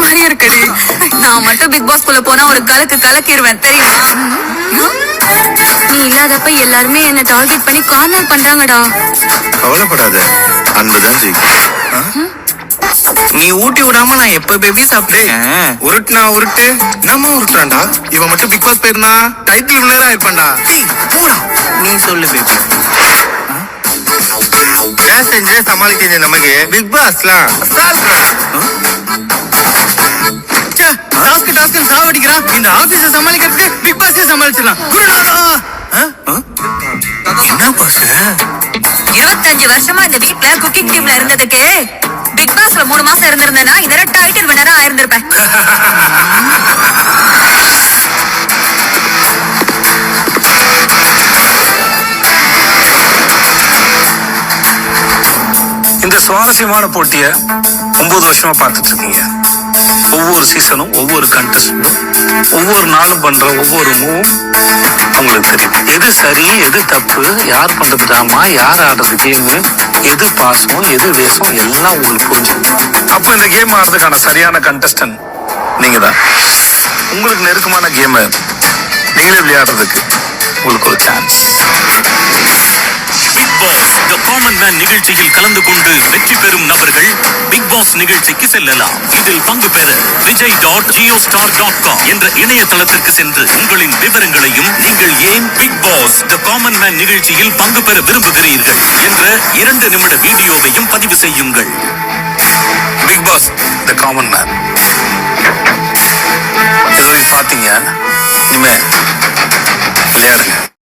மாதிரி இருக்குடி. நான் மட்டும் பிக் பாஸ் குள்ள போனா ஒரு கலக்கிடுவேன் தெரியுமா? நீ இல்லாதப்ப எல்லாருமே என்ன டார்கெட் பண்ணி கார்னர் பண்றாங்கடா. கவலைப்படாத, அன்புதான் ஜெயிக்கும். நீ ஊட்டி விடாம நான் எப்ப பேபி சாப்பிட்டேன். உருட்டுனா உருட்டு, நம்ம உருட்டுறான்டா. இவன் மட்டும் பிக் பாஸ் போயிருந்தா டைட்டில் வின்னரா இருப்பான்டா. நீ சொல்லு பேபி. செஞ்ச சமாளிக்க நமக்கு பிக் பாஸ்லாம் சாவடிக்கிறான். இந்த ஆபீஸ சமாளிக்கிறதுக்கு பிக் பாஸே சமாளிச்சிடலாம். என்ன பாஸ்? 25 வருஷமா இந்த வீட்ல குக்கிங் டீம்ல இருந்ததுக்கு பிக் பாஸ்ல 3 மாசம் இருந்திருந்தேன்னா இந்த டைட்டில் வின்னரா ஆயிருந்திருப்பேன். இந்த சுவாரஸ்யமான போட்டிய 9 வருஷமா பார்த்துட்டு இருக்கீங்க. ஒவ்வொரு சீசனும் ஒவ்வொரு கண்டஸ்டன்டும் ஒவ்வொரு நாளும் பண்ற ஒவ்வொரு மூவும் உங்களுக்கு தெரியும். எது சரி எது தப்பு, யார் பண்றது டிராமா, யார் ஆடுறது கேமு, எது பாசம் எது வேஷம் எல்லாம் உங்களுக்கு புரிஞ்சுக்கணும். அப்போ இந்த கேம் ஆடுறதுக்கான சரியான கண்டஸ்டன்ட் நீங்க தான். உங்களுக்கு நெருக்கமான கேமை நீங்களே விளையாடுறதுக்கு உங்களுக்கு ஒரு chance. Bigg Boss the common man நிகழ்ச்சியில் கலந்து கொண்டு வெற்றி பெறும் நபர்கள் பிக் பாஸ் நிகழ்ச்சிக்கு செல்லலாம். இதில் பங்கு பெற vijay.geostar.com என்ற இணையதளத்திற்கு சென்று உங்களின் விவரங்களையும் நீங்கள் ஏன் Bigg Boss the common man நிகழ்ச்சியில் பங்கு பெற விரும்புகிறீர்கள் என்ற 2 நிமிட வீடியோவையும் பதிவு செய்யுங்கள். Bigg Boss the common man பார்த்தீங்க. இனிமே விளையாடுங்க.